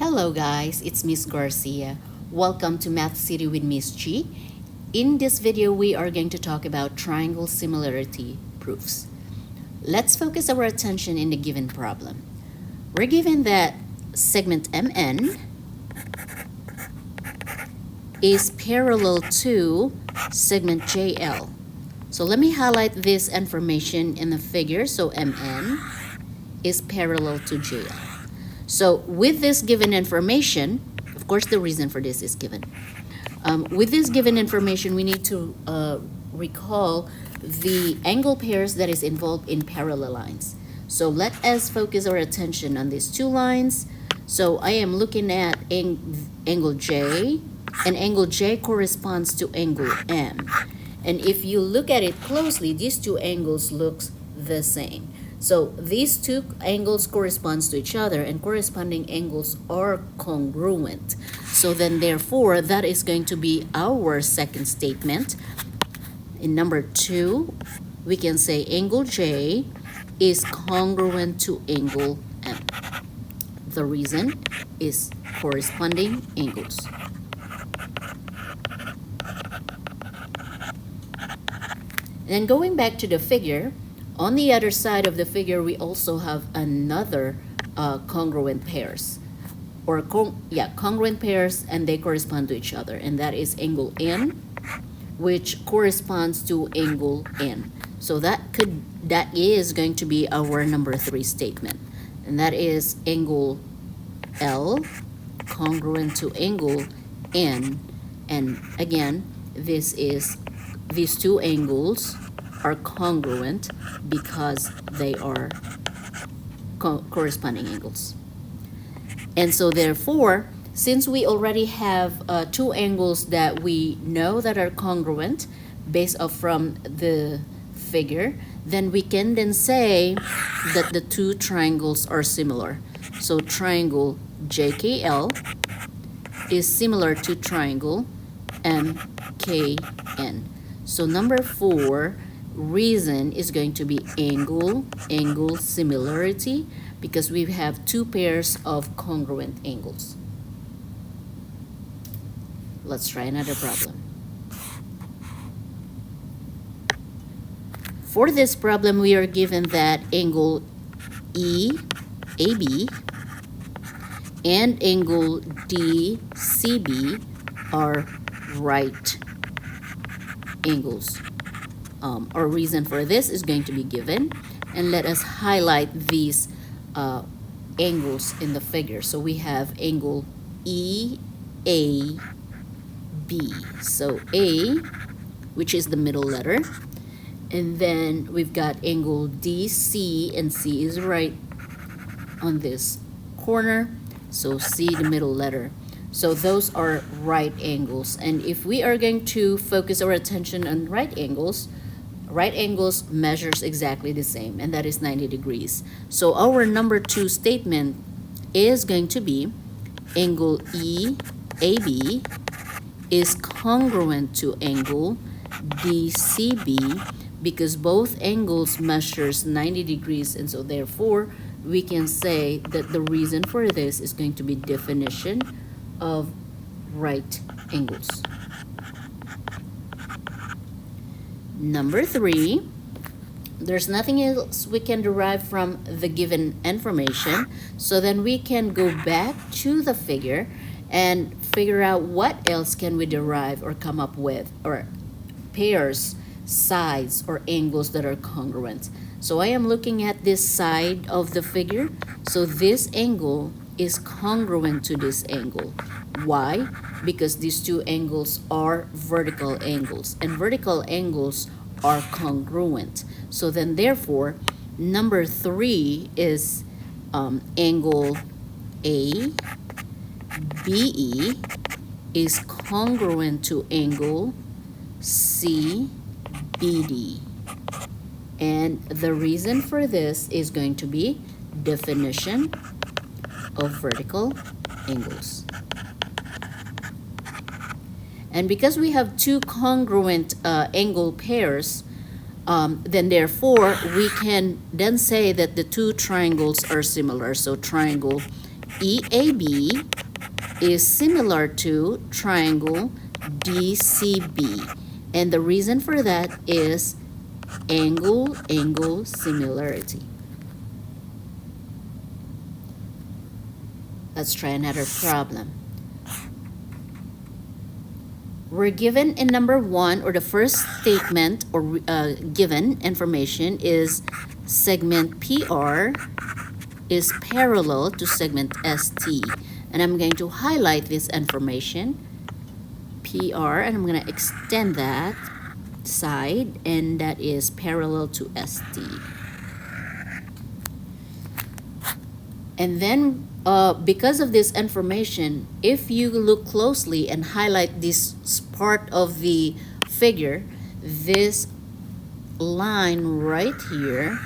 Hello guys, it's Miss Garcia. Welcome to Math City with Miss G. In this video, we are going to talk about triangle similarity proofs. Let's focus our attention in the given problem. We're given that segment MN is parallel to segment JL. So let me highlight this information in the figure. So MN is parallel to JL. So with this given information, of course the reason for this is given. With this given information, we need to recall the angle pairs that is involved in parallel lines. So let us focus our attention on these two lines. So I am looking at angle J, and angle J corresponds to angle M. And if you look at it closely, these two angles look the same. So these two angles corresponds to each other, and corresponding angles are congruent. So then therefore, that is going to be our second statement. In number 2, we can say angle J is congruent to angle M. The reason is corresponding angles. Then going back to the figure, on the other side of the figure, we also have another congruent pairs, or congruent pairs, and they correspond to each other, and that is angle N, which corresponds to angle N. So that is going to be our number 3 statement, and that is angle L congruent to angle N, and again, these two angles are congruent because they are corresponding angles. And so therefore, since we already have two angles that we know that are congruent based off from the figure, then we can then say that the two triangles are similar. So triangle JKL is similar to triangle MKN. So number 4 reason is going to be angle similarity, because we have two pairs of congruent angles. Let's try another problem. For this problem, we are given that angle EAB and angle DCB are right angles. Our reason for this is going to be given, and let us highlight these angles in the figure. So we have angle EAB. So A, which is the middle letter, and then we've got angle DC, and C is right on this corner. So C, the middle letter. So those are right angles, and if we are going to focus our attention on right angles measures exactly the same, and that is 90 degrees. So our number 2 statement is going to be angle EAB is congruent to angle DCB, because both angles measures 90 degrees, and so therefore we can say that the reason for this is going to be definition of right angles. Number 3, there's nothing else we can derive from the given information, so then we can go back to the figure and figure out what else can we derive or come up with, or pairs, sides, or angles that are congruent. So I am looking at this side of the figure, so this angle is congruent to this angle. Why? Because these two angles are vertical angles, and vertical angles are congruent. So then therefore, number 3 is angle ABE is congruent to angle CBD. And the reason for this is going to be definition of vertical angles. And because we have two congruent angle pairs, then therefore we can then say that the two triangles are similar. So triangle EAB is similar to triangle DCB. And the reason for that is angle similarity. Let's try another problem. We're given in number 1, or the first statement or given information is segment PR is parallel to segment ST. And I'm going to highlight this information, PR, and I'm going to extend that side, and that is parallel to ST. And then because of this information, if you look closely and highlight this part of the figure, this line right here,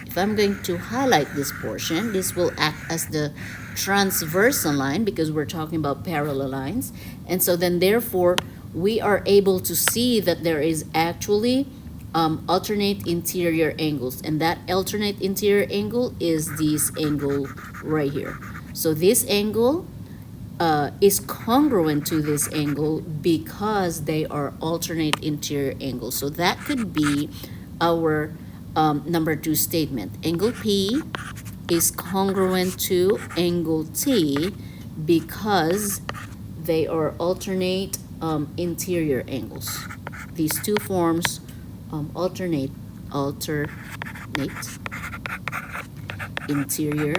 if I'm going to highlight this portion, this will act as the transversal line because we're talking about parallel lines. And so then therefore we are able to see that there is actually alternate interior angles, and that alternate interior angle is this angle right here. So this angle is congruent to this angle because they are alternate interior angles. So that could be our number 2 statement. Angle P is congruent to angle T because they are alternate interior angles. These two forms alternate interior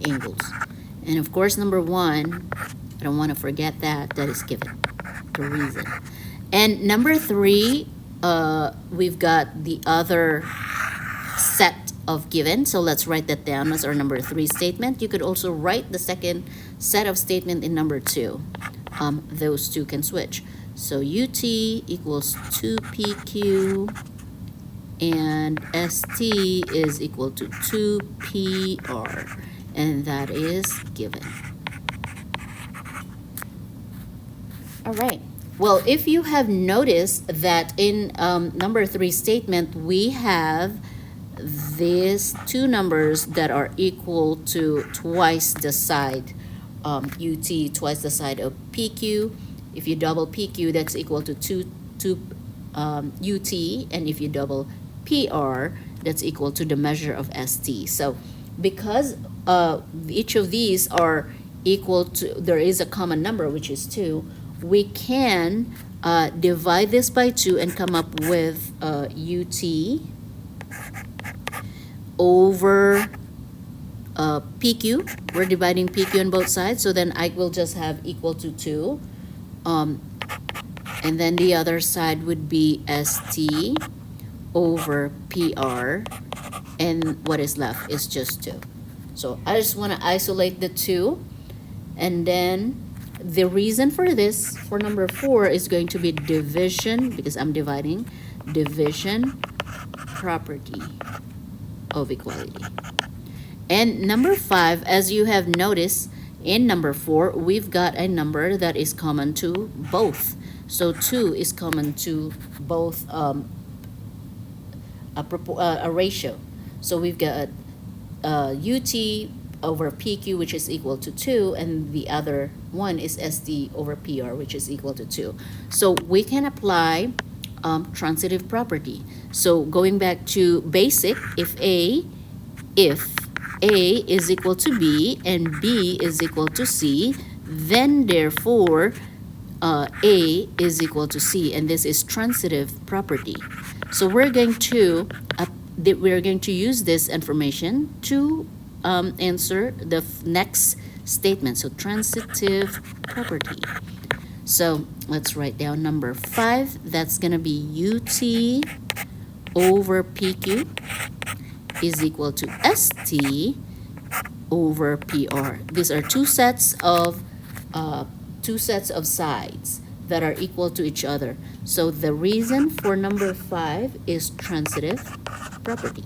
angles. And of course, number 1, I don't want to forget that is given, the reason. And number 3, we've got the other set of given, so let's write that down as our number 3 statement. You could also write the second set of statement in number 2. Those two can switch. So UT equals 2PQ and ST is equal to 2PR, and that is given. All right. Well, if you have noticed that in number 3 statement, we have these two numbers that are equal to twice the side, UT twice the side of PQ. If you double PQ, that's equal to 2 UT, and if you double PR, that's equal to the measure of ST. So because each of these are equal to, there is a common number, which is 2, we can divide this by 2 and come up with UT over PQ. We're dividing PQ on both sides, so then I will just have equal to 2. And then the other side would be ST over PR, and what is left is just 2. So I just want to isolate the 2, and then the reason for this, for number 4, is going to be division, because I'm dividing, division property of equality. And number 5, as you have noticed, in number 4, we've got a number that is common to both. So 2 is common to both a ratio. So we've got UT over PQ, which is equal to 2, and the other one is ST over PR, which is equal to 2. So we can apply transitive property. So going back to basic, if A is equal to B and B is equal to C, then therefore A is equal to C, and this is transitive property. So we're going to use this information to answer the next statement. So transitive property. So let's write down number 5. That's going to be UT over PQ is equal to ST over PR. These are two sets of sides that are equal to each other. So the reason for number 5 is transitive property.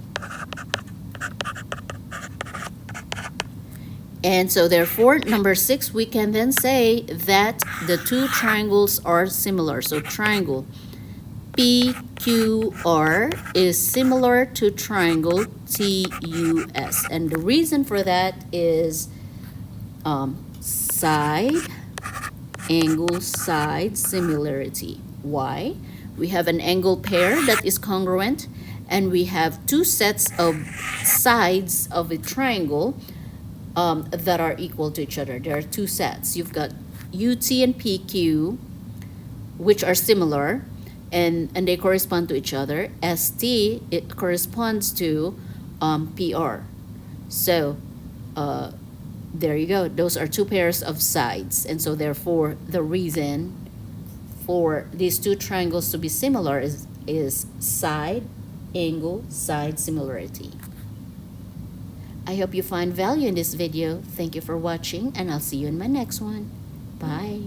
And so therefore, number 6, we can then say that the two triangles are similar. So triangle PQR is similar to triangle TUS. And the reason for that is side, angle, side similarity. Why? We have an angle pair that is congruent, and we have two sets of sides of a triangle that are equal to each other. There are two sets. You've got UT and PQ, which are similar, and they correspond to each other. ST, it corresponds to PR. So there you go. Those are two pairs of sides. And so therefore, the reason for these two triangles to be similar is side, angle, side similarity. I hope you find value in this video. Thank you for watching, and I'll see you in my next one. Bye.